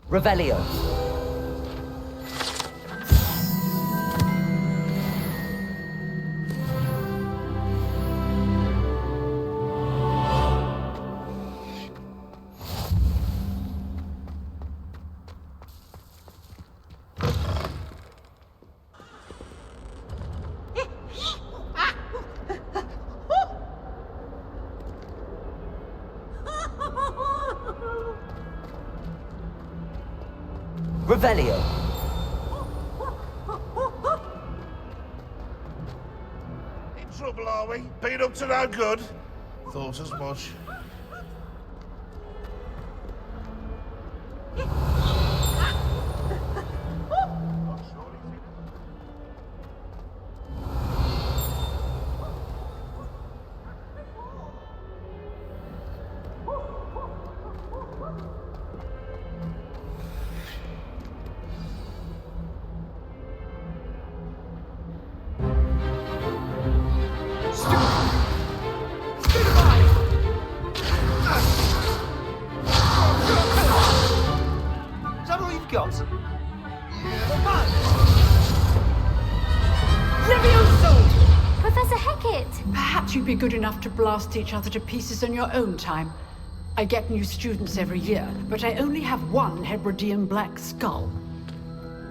Revelio. Revelio. In trouble, are we? Been up to no good? Thought as much. Perhaps you'd be good enough to blast each other to pieces in your own time. I get new students every year, but I only have one Hebridean black skull.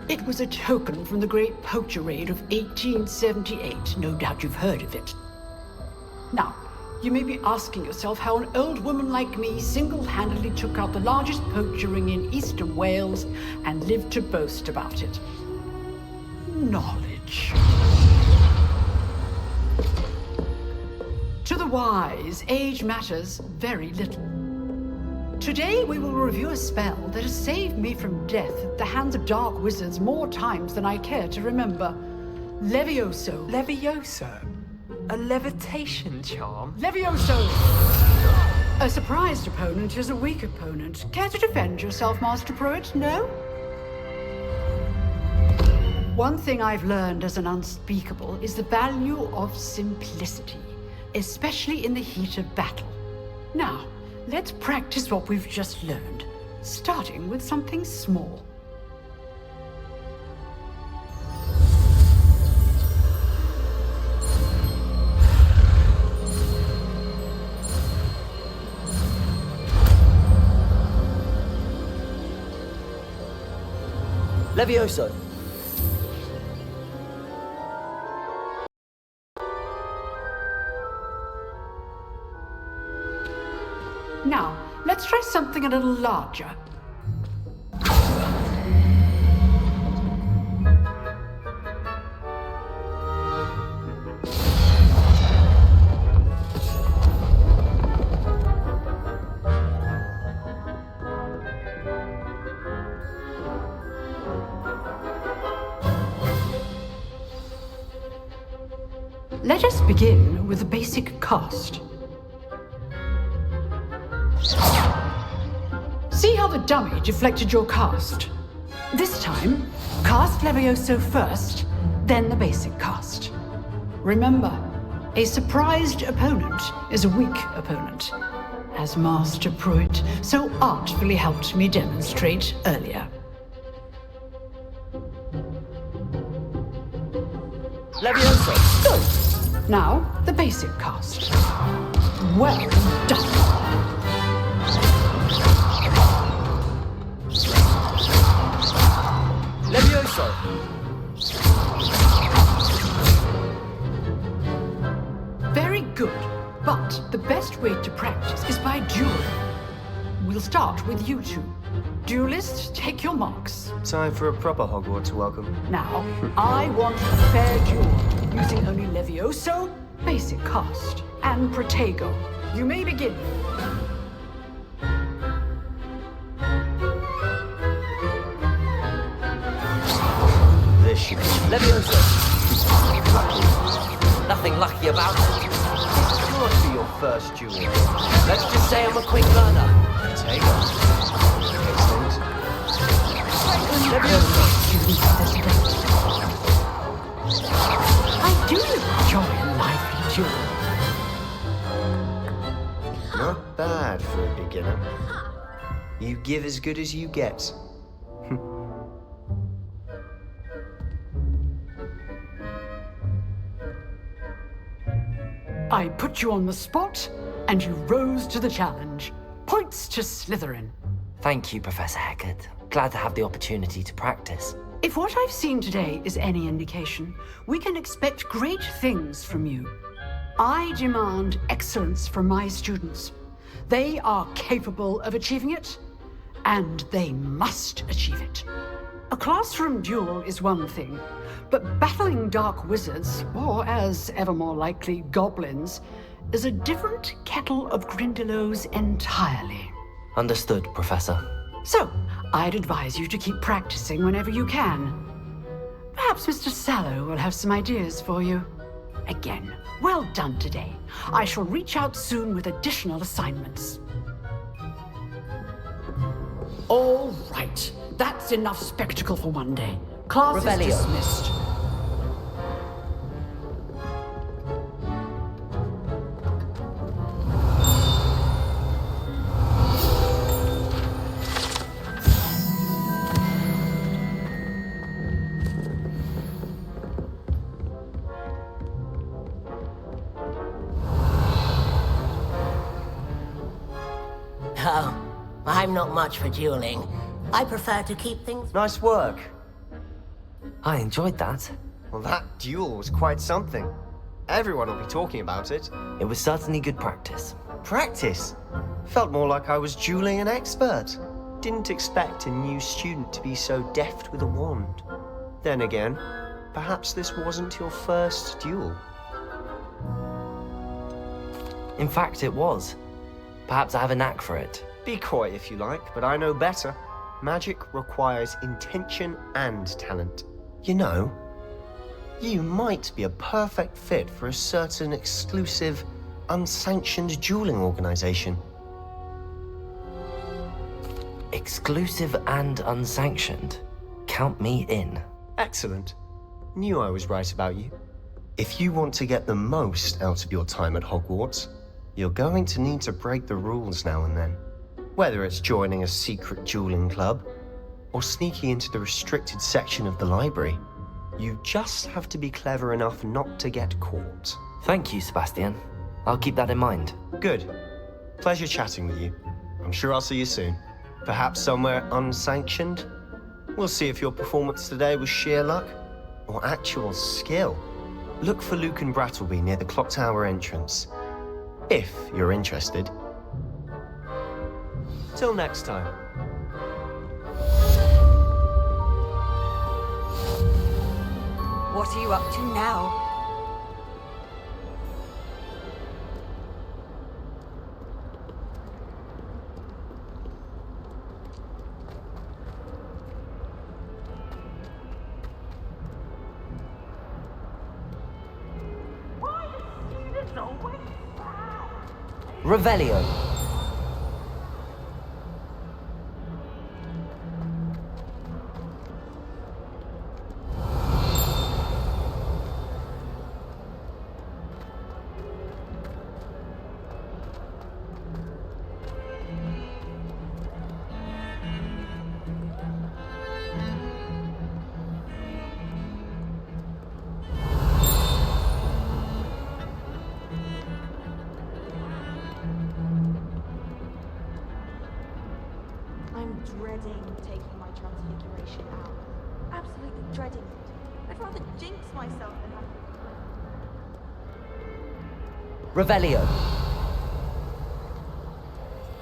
It was a token from the Great Poacher Raid of 1878. No doubt you've heard of it. Now, you may be asking yourself how an old woman like me single-handedly took out the largest poacher ring in eastern Wales and lived to boast about it. Knowledge. To the wise, age matters very little. Today we will review a spell that has saved me from death at the hands of dark wizards more times than I care to remember. Levioso. Levioso? A levitation charm? Levioso! A surprised opponent is a weak opponent. Care to defend yourself, Master Pruitt? No? One thing I've learned as an unspeakable is the value of simplicity, especially in the heat of battle. Now, let's practice what we've just learned, starting with something small. Levioso. Now, let's try something a little larger. Let us begin with the basic cast. See how the dummy deflected your cast? This time, cast Levioso first, then the basic cast. Remember, a surprised opponent is a weak opponent, as Master Pruitt so artfully helped me demonstrate earlier. Levioso. Go! Now, the basic cast. Well done. Levioso. Very good, but the best way to practice is by dueling. We'll start with you two. Duelists, take your marks. Time for a proper Hogwarts welcome. Now, I want a fair duel, using only Levioso, basic cast, and Protego. You may begin. This should be Levioso. Nothing lucky about it. must be your first duel. Let's just say I'm a quick learner. Protego. I do enjoy a lively duel. Not bad for a beginner. You give as good as you get. I put you on the spot, and you rose to the challenge. Points to Slytherin. Thank you, Professor Hecat. Glad to have the opportunity to practice. If what I've seen today is any indication, we can expect great things from you. I demand excellence from my students. They are capable of achieving it, and they must achieve it. A classroom duel is one thing, but battling dark wizards, or as ever more likely, goblins, is a different kettle of Grindylows entirely. Understood, Professor. So, I'd advise you to keep practicing whenever you can. Perhaps Mr. Sallow will have some ideas for you. Again, well done today. I shall reach out soon with additional assignments. All right, that's enough spectacle for one day. Class Revelio. is dismissed. Oh, I'm not much for dueling. I prefer to keep things... Nice work. I enjoyed that. Well, that duel was quite something. Everyone will be talking about it. It was certainly good practice. Practice? Felt more like I was dueling an expert. Didn't expect a new student to be so deft with a wand. Then again, perhaps this wasn't your first duel. In fact, it was. Perhaps I have a knack for it. Be coy if you like, but I know better. Magic requires intention and talent. You know, you might be a perfect fit for a certain exclusive, unsanctioned dueling organization. Exclusive and unsanctioned. Count me in. Excellent. Knew I was right about you. If you want to get the most out of your time at Hogwarts, you're going to need to break the rules now and then. Whether it's joining a secret dueling club, or sneaking into the restricted section of the library, you just have to be clever enough not to get caught. Thank you, Sebastian. I'll keep that in mind. Good. Pleasure chatting with you. I'm sure I'll see you soon. Perhaps somewhere unsanctioned? We'll see if your performance today was sheer luck, or actual skill. Look for Luke and Brattleby near the clock tower entrance. If you're interested. Till next time. What are you up to now? Revelio. Dreading taking my transfiguration out. Absolutely dreading it. I'd rather jinx myself than have... Revelio.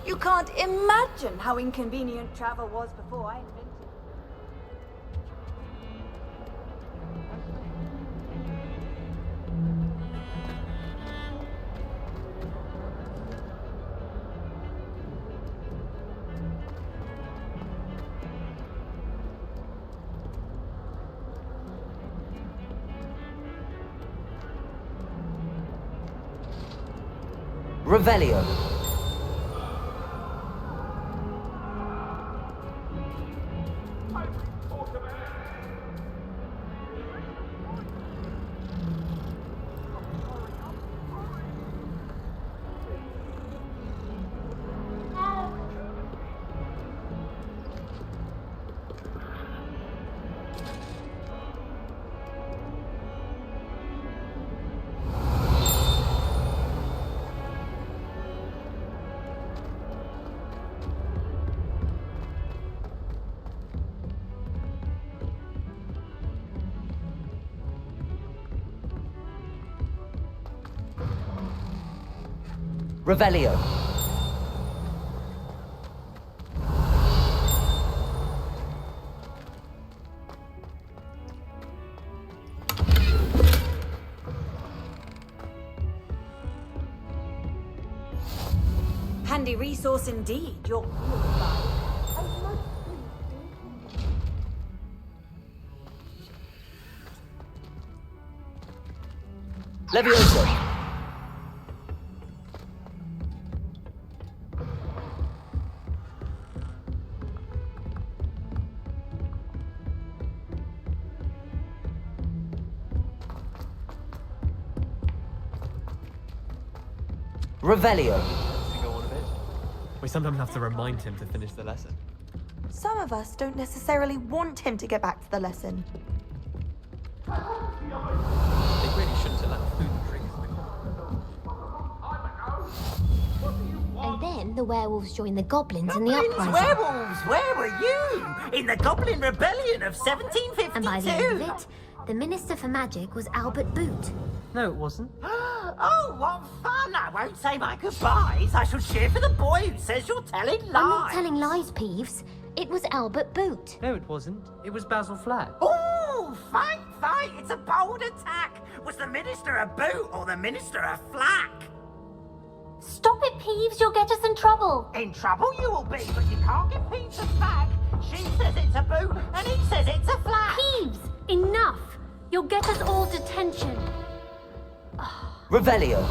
You can't imagine how inconvenient travel was before I invented it. Revelio. Revelio. Handy resource indeed. You're Levioso. Revelio. To go on a bit. We sometimes have to remind him to finish the lesson. Some of us don't necessarily want him to get back to the lesson. They really shouldn't allow food and drink. And then the werewolves joined the goblins in the uprising. Werewolves, where were you? In the Goblin Rebellion of 1752. And by the end of it, the Minister for Magic was Albert Boot. No, it wasn't. Oh, what fun! I won't say my goodbyes. I shall cheer for the boy who says you're telling lies. I'm not telling lies, Peeves. It was Albert Boot. No, it wasn't. It was Basil Flack. Oh, fight, fight! It's a bold attack. Was the Minister a boot or the Minister a flack? Stop it, Peeves. You'll get us in trouble. In trouble you will be, but you can't give Peeves a flag. She says it's a boot and he says it's a flack. Peeves, enough. You'll get us all detention. Revelio.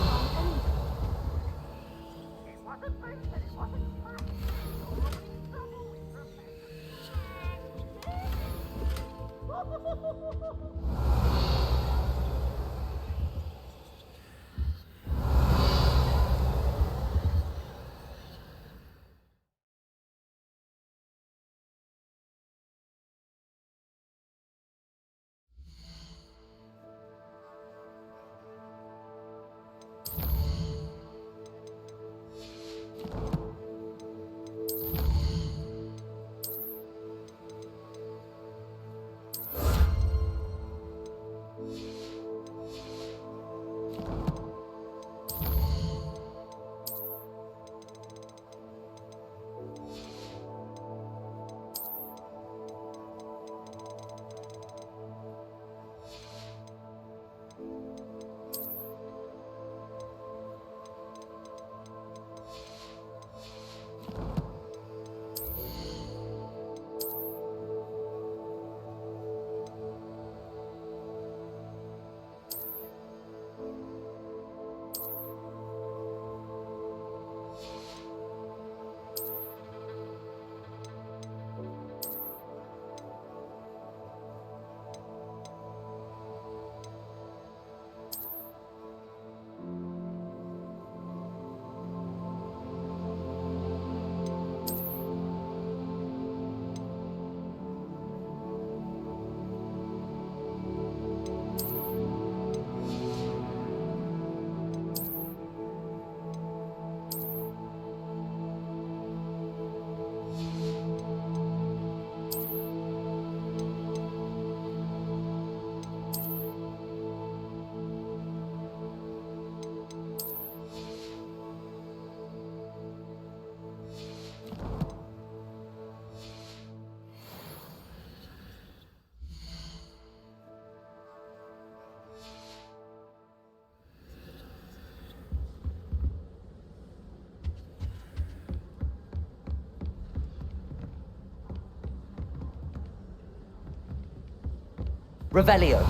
Revelio.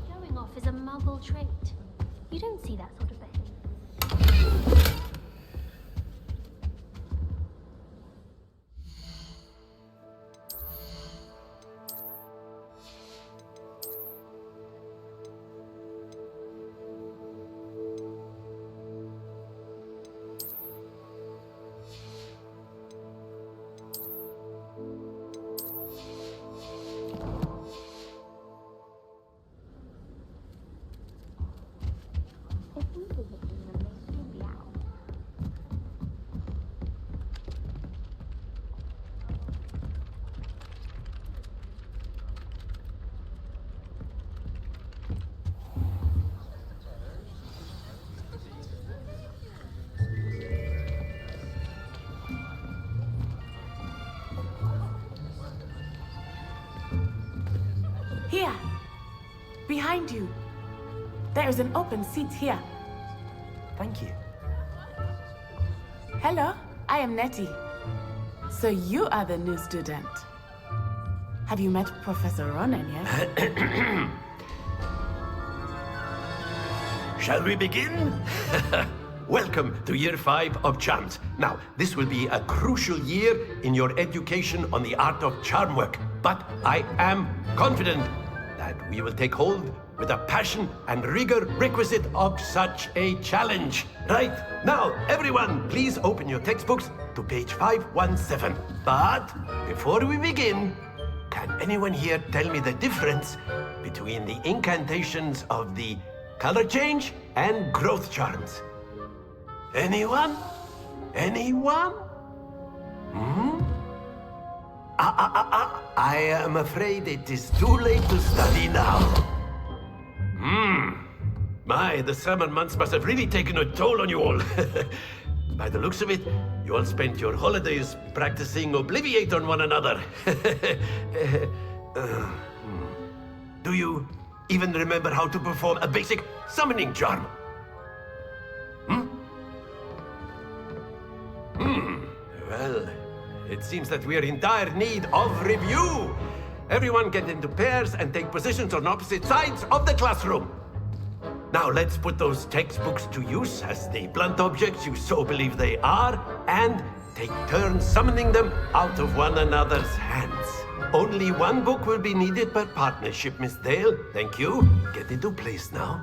Showing off is a muggle trait. You don't see that sort of behavior. If we Here. Behind you. There is an open seat here. Thank you. Hello, I am Nettie. So you are the new student. Have you met Professor Ronan yet? Shall we begin? Welcome to Year 5 of Charms. Now, this will be a crucial year in your education on the art of charm work. But I am confident that we will take hold with the passion and rigor requisite of such a challenge. Right, now, everyone, please open your textbooks to page 517. But before we begin, can anyone here tell me the difference between the incantations of the color change and growth charms? Anyone? Anyone? I am afraid it is too late to study now. My, the summer months must have really taken a toll on you all. By the looks of it, you all spent your holidays practicing Obliviate on one another. Do you even remember how to perform a basic summoning charm? Well, it seems that we are in dire need of review. Everyone get into pairs and take positions on opposite sides of the classroom. Now let's put those textbooks to use as the blunt objects you so believe they are, and take turns summoning them out of one another's hands. Only one book will be needed per partnership, Miss Dale. Thank you. Get into place now.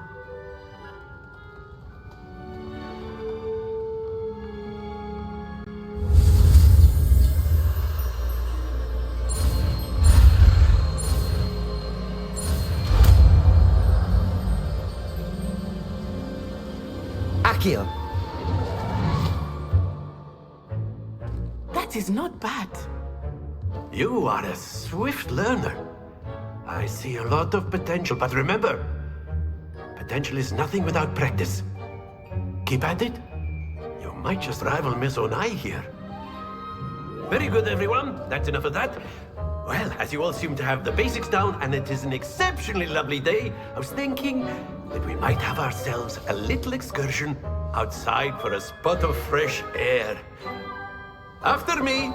Accio. That is not bad. You are a swift learner. I see a lot of potential, but remember, potential is nothing without practice. Keep at it. You might just rival Miss Onai here. Very good, everyone. That's enough of that. Well, as you all seem to have the basics down, and it is an exceptionally lovely day, I was thinking that we might have ourselves a little excursion outside for a spot of fresh air. After me.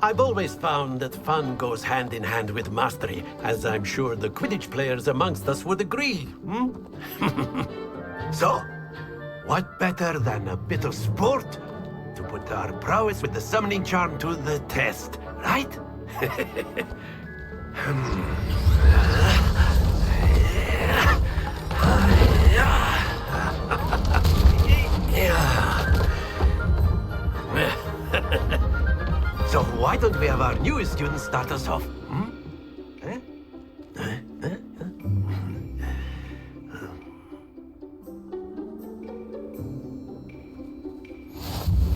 I've always found that fun goes hand in hand with mastery, as I'm sure the Quidditch players amongst us would agree. So, what better than a bit of sport to put our prowess with the summoning charm to the test, right? So why don't we have our newest student start us off?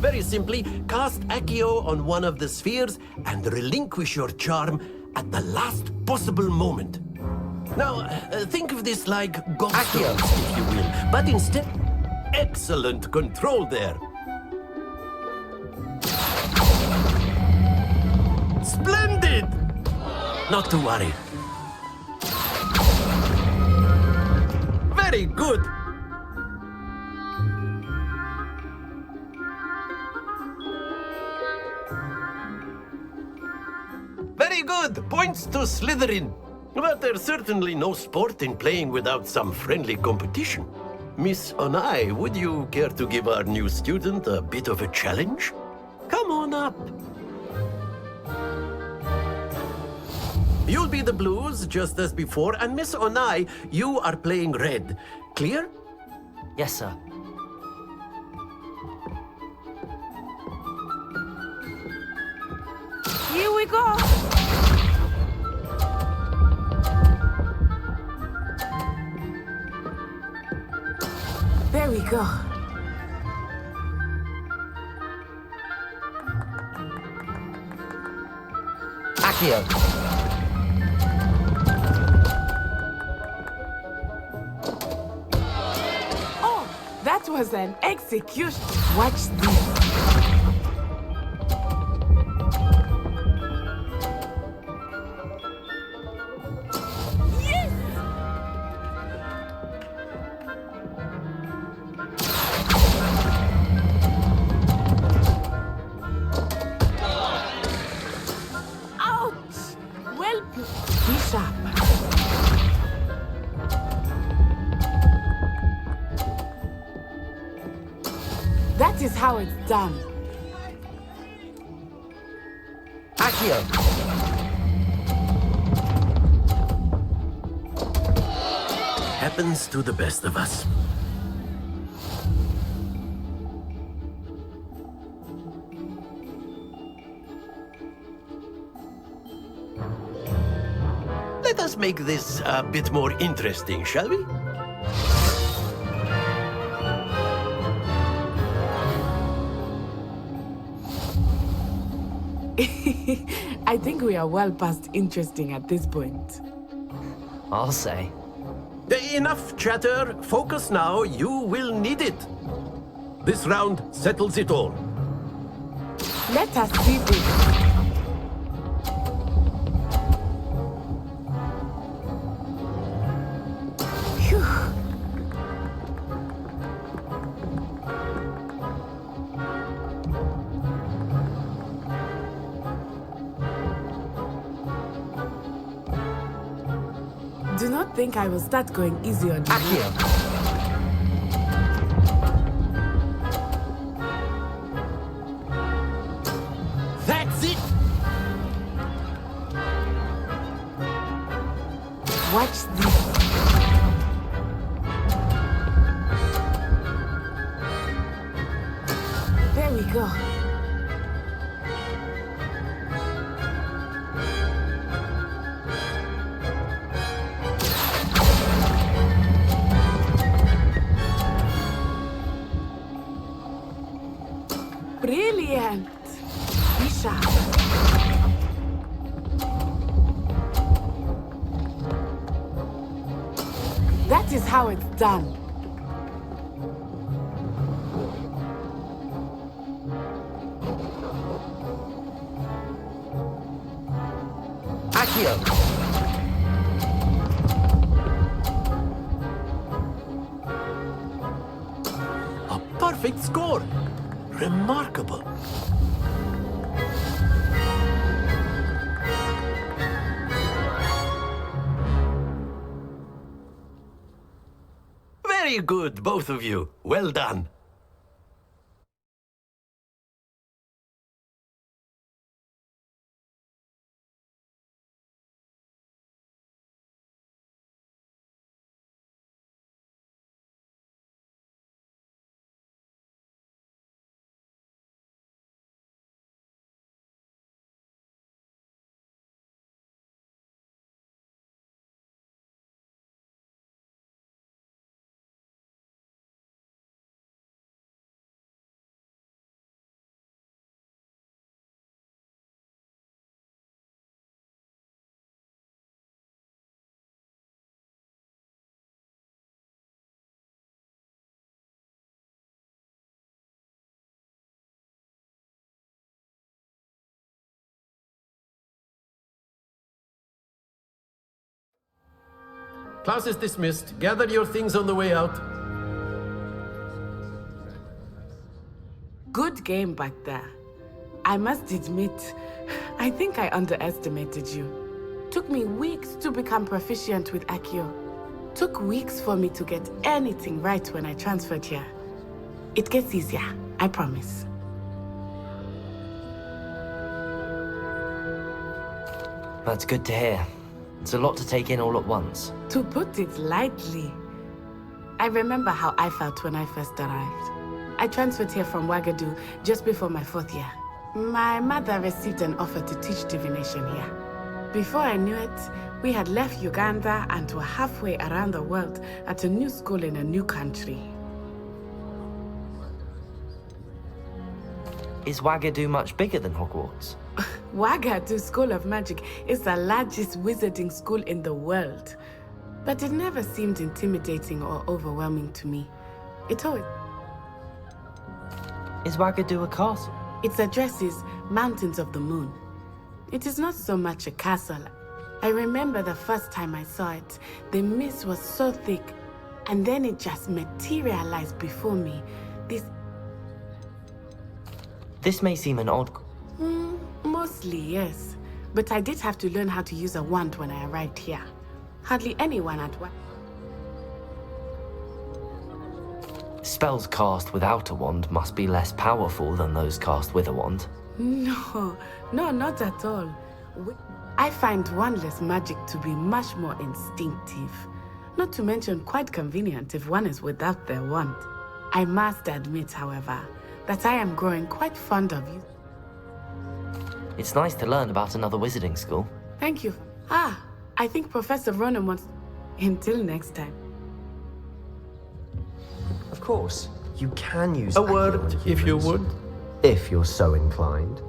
Very simply, cast Accio on one of the spheres and relinquish your charm at the last possible moment. Now, think of this like gobstones, if you will, but instead, excellent control there. Splendid! Not to worry. Very good. points to Slytherin. But there's certainly no sport in playing without some friendly competition. Miss Onai, would you care to give our new student a bit of a challenge? Come on up. You'll be the blues, just as before, and Miss Onai, you are playing red. Clear? Yes, sir. Here we go! There we go. Accio. Oh, that was an execution. Watch this. Yes! Ouch! Well played. Be sharp. That is how it's done. Accio. Happens to the best of us. Let us make this a bit more interesting, shall we? I think we are well past interesting at this point. I'll say. Enough chatter. Focus now. You will need it. This round settles it all. Let us see this. Phew. Do not think I will start going easy on you. Accio. That's it. Watch this. There we go. Brilliant. Be sharp. That is how it's done. Accio. A perfect score. Remarkable. Very good, both of you. Well done. Class is dismissed. Gather your things on the way out. Good game back there. I must admit, I think I underestimated you. Took me weeks to become proficient with Accio. Took weeks for me to get anything right when I transferred here. It gets easier, I promise. That's good to hear. It's a lot to take in all at once. To put it lightly, I remember how I felt when I first arrived. I transferred here from Wagadu just before my 4th year. My mother received an offer to teach divination here. Before I knew it, we had left Uganda and were halfway around the world at a new school in a new country. Is Wagadu much bigger than Hogwarts? Wagadu School of Magic is the largest wizarding school in the world. But it never seemed intimidating or overwhelming to me. It always... Is Wagadu a castle? Its address is Mountains of the Moon. It is not so much a castle. I remember the first time I saw it, the mist was so thick, and then it just materialized before me. This may seem an odd... Mostly, yes. But I did have to learn how to use a wand when I arrived here. Hardly anyone at work. Spells cast without a wand must be less powerful than those cast with a wand. No, not at all. I find wandless magic to be much more instinctive. Not to mention quite convenient if one is without their wand. I must admit, however, that I am growing quite fond of you. It's nice to learn about another wizarding school. Thank you. I think Professor Ronan wants... Until next time. Of course, you can use A word, if you would. If you're so inclined.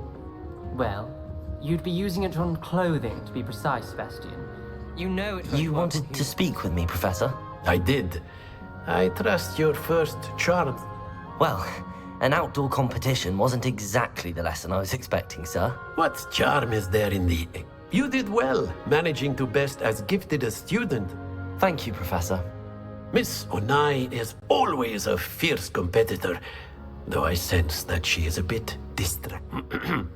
Well, you'd be using it on clothing, to be precise, Sebastian. You know it. You wanted to speak with me, Professor? I did. I trust your first charm. Well, an outdoor competition wasn't exactly the lesson I was expecting, sir. What charm is there in the... You did well, managing to best as gifted a student. Thank you, Professor. Miss Onai is always a fierce competitor, though I sense that she is a bit distracted.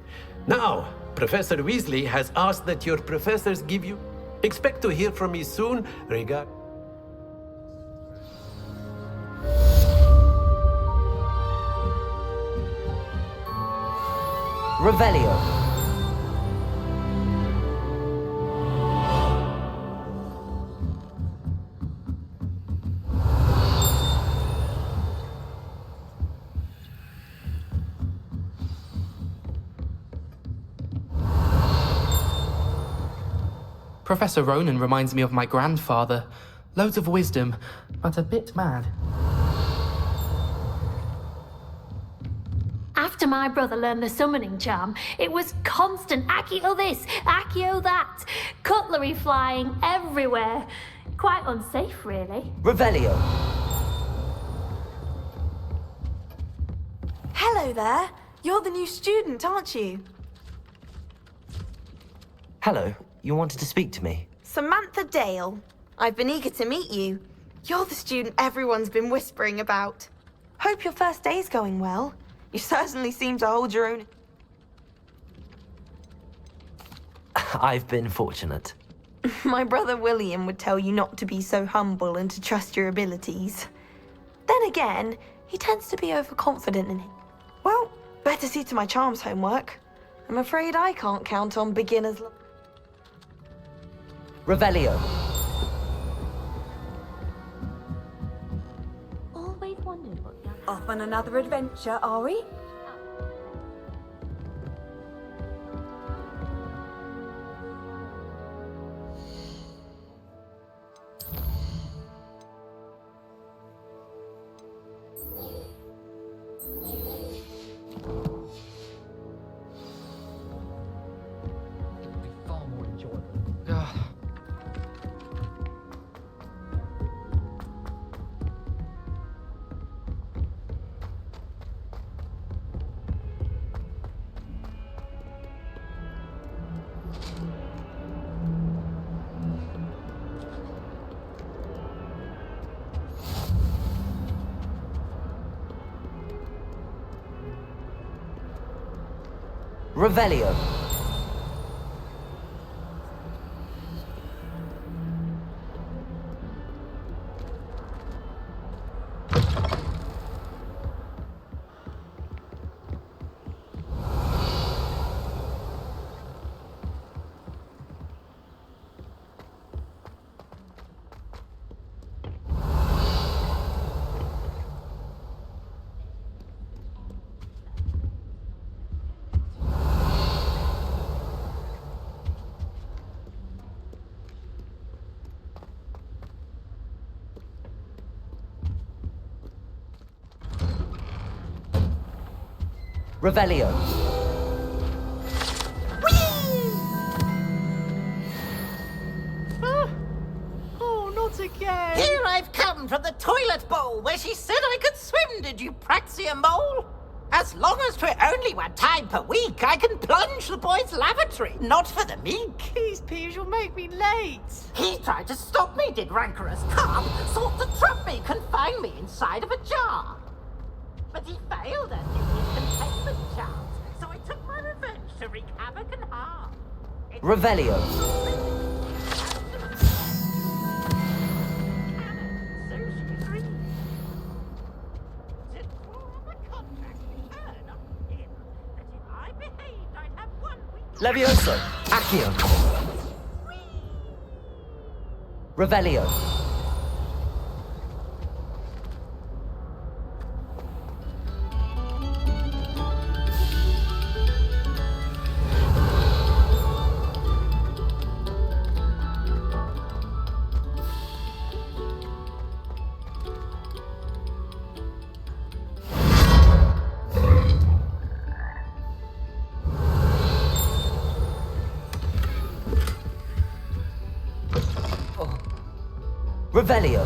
Now, Professor Weasley has asked that your professors give you... Expect to hear from me soon regarding... Revelio. Professor Ronan reminds me of my grandfather. Loads of wisdom, but a bit mad. After my brother learned the summoning charm, it was constant Accio this, Accio that. Cutlery flying everywhere. Quite unsafe, really. Revelio. Hello there. You're the new student, aren't you? Hello. You wanted to speak to me? Samantha Dale. I've been eager to meet you. You're the student everyone's been whispering about. Hope your first day's going well. You certainly seem to hold your own. I've been fortunate. My brother William would tell you not to be so humble and to trust your abilities. Then again, he tends to be overconfident in it. Well, better see to my charms homework. I'm afraid I can't count on beginners. Revelio. Always wondered what the other... Off on another adventure, are we? Far more enjoyable. Revelio. Revelio. Oh, not again. Here I've come from the toilet bowl where she said I could swim, did you praxia mole? As long as 'twere only 1 time per week, I can plunge the boy's lavatory, not for the meek. These peas will make me late. He tried to stop me, did rancorous carp, sought to trap me, confine me inside of a jar. But he failed us in his containment charms, so I took my revenge to wreak havoc and harm. Revelio. Levioso. Accio. Revelio. Revelio.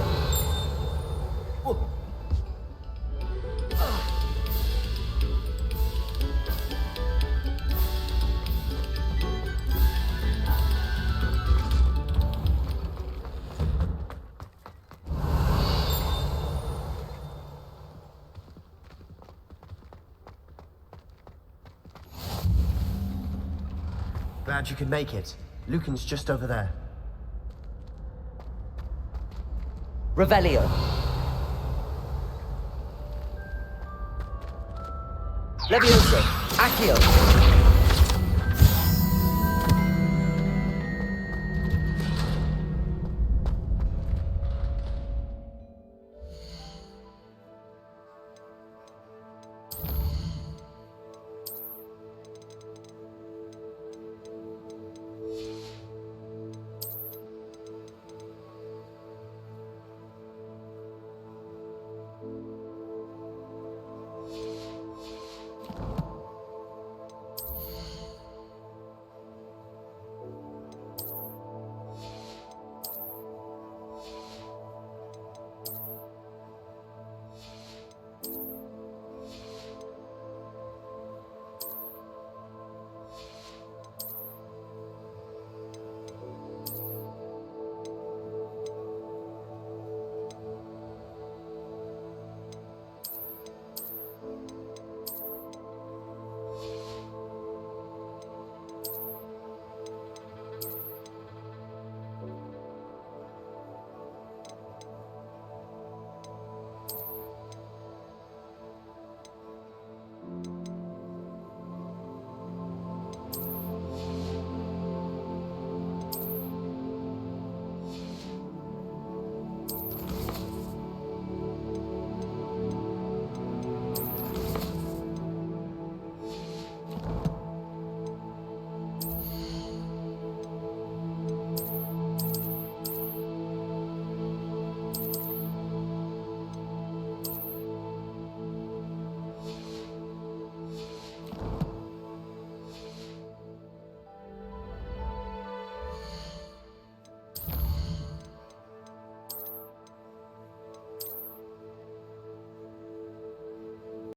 Glad you could make it. Lucan's just over there. Revelio. Levioso. Accio.